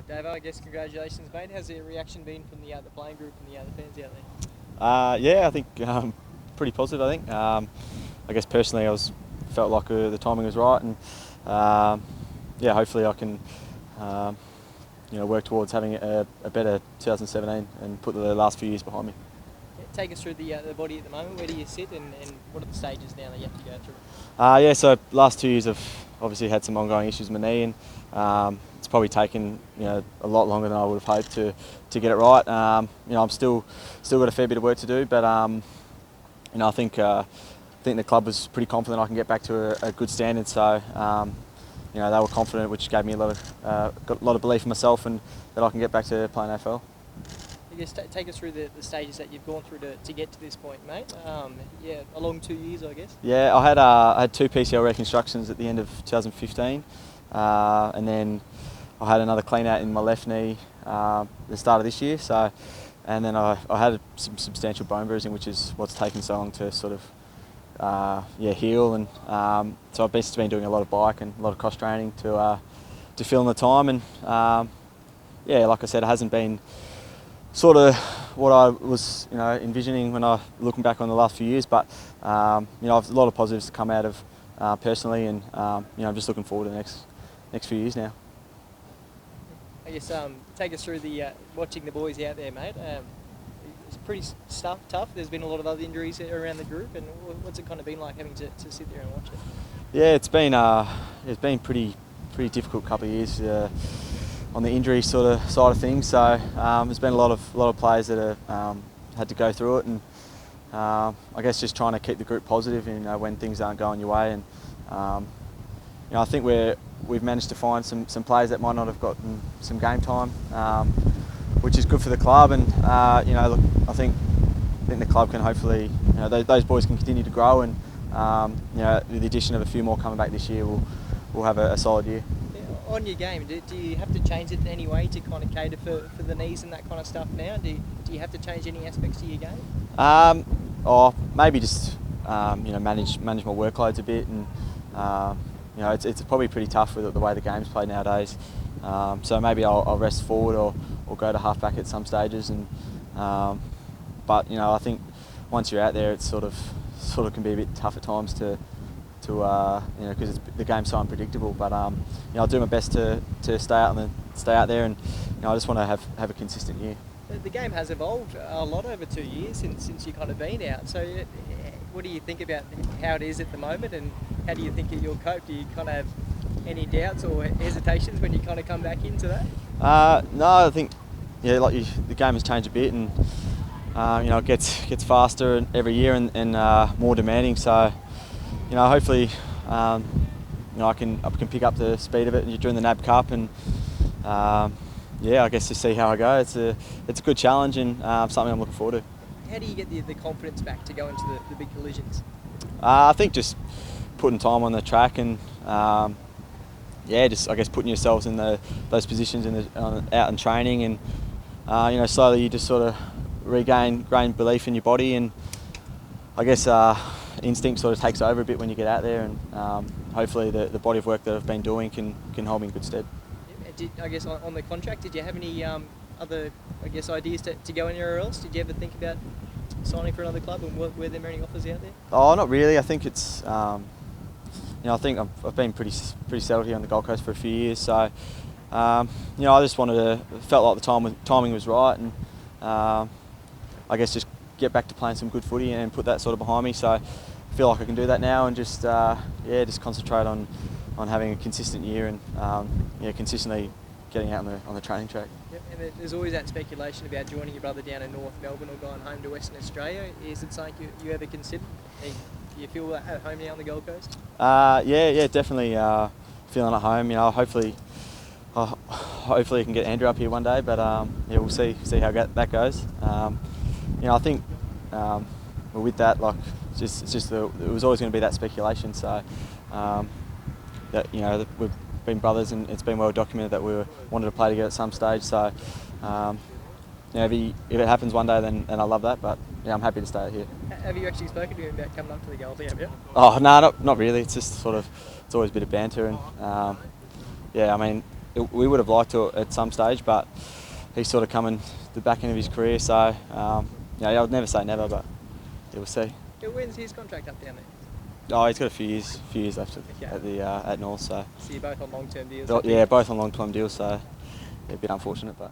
Dave, I guess congratulations, mate. How's the reaction been from the playing group and the fans out there? Yeah, I think pretty positive. I think. I guess personally, felt like the timing was right, and yeah, hopefully I can work towards having a better 2017 and put the last few years behind me. Yeah, take us through the body at the moment. Where do you sit, and what are the stages now that you have to go through? Yeah, so last 2 years I've obviously had some ongoing issues with my knee, and it's probably taken a lot longer than I would have hoped to get it right. I'm still got a fair bit of work to do, but I think the club was pretty confident I can get back to a good standard. So they were confident, which gave me got a lot of belief in myself and that I can get back to playing AFL. I guess take us through the stages that you've gone through to get to this point, mate. Yeah, a long 2 years, I guess. Yeah, I had 2 PCL reconstructions at the end of 2015, and then I had another clean out in my left knee at the start of this year. So, and then I had some substantial bone bruising, which is what's taken so long to sort of heal. And so I've just been doing a lot of bike and a lot of cross training to fill in the time. And like I said, it hasn't been sort of what I was envisioning when I looking back on the last few years. But I've a lot of positives to come out of personally, and I'm just looking forward to the next few years now. I guess take us through the watching the boys out there, mate. It's pretty tough. There's been a lot of other injuries around the group, and what's it kind of been like having to sit there and watch it? Yeah, it's been pretty difficult couple of years on the injury sort of side of things. So there's been a lot of players that have had to go through it, and I guess just trying to keep the group positive, when things aren't going your way. And I think we've managed to find some players that might not have gotten some game time, which is good for the club. And look, I think the club can hopefully, those boys can continue to grow, and with the addition of a few more coming back this year, we'll have a solid year. Yeah, on your game, do you have to change it in any way to kind of cater for the knees and that kind of stuff now? Do you have to change any aspects of your game? Or maybe just manage my workloads a bit, and it's probably pretty tough with the way the game's played nowadays. So maybe I'll rest forward or go to half back at some stages. And but I think once you're out there, it's sort of can be a bit tough at times to because the game's so unpredictable. But I'll do my best to stay out there, and I just want to have a consistent year. The game has evolved a lot over 2 years since you kind of been out. So what do you think about how it is at the moment, and how do you think you'll cope? Do you kind of have any doubts or hesitations when you kind of come back into that? No, I think the game has changed a bit, and it gets faster every year and more demanding. So hopefully I can pick up the speed of it during the NAB Cup, and I guess to see how I go. It's a good challenge, and something I'm looking forward to. How do you get the confidence back to go into the big collisions? I think just putting time on the track, and just I guess putting yourselves in those positions out in training, and slowly you just sort of regain belief in your body, and I guess instinct sort of takes over a bit when you get out there, and hopefully the body of work that I've been doing can hold me in good stead. I guess on the contract, did you have any other ideas to go anywhere else? Did you ever think about signing for another club, and were there any offers out there? Oh, not really. I think it's I think I've been pretty settled here on the Gold Coast for a few years. So I just felt like the timing was right, and I guess just get back to playing some good footy and put that sort of behind me. So I feel like I can do that now, and just concentrate on having a consistent year, and consistently getting out on the training track. Yep. And there's always that speculation about joining your brother down in North Melbourne or going home to Western Australia. Is it something you ever considered? Do you feel at home now on the Gold Coast? Definitely feeling at home. Hopefully I can get Andrew up here one day, but we'll see how that goes. I think with that, it was always going to be that speculation. So that we've been brothers, and it's been well documented that we wanted to play together at some stage. So if it happens one day, then I love that. But yeah, I'm happy to stay here. Have you actually spoken to him about coming up to the Goldie, have you? Oh no, not really. It's just sort of, it's always a bit of banter, and yeah, I mean, we would have liked to at some stage, but he's sort of coming the back end of his career, so yeah, I would never say never, but yeah, we'll see. When's his contract up down there? Oh, he's got a few years left Okay. at North, so So you're both on long-term deals? yeah, both on long-term deals, so yeah, a bit unfortunate, but.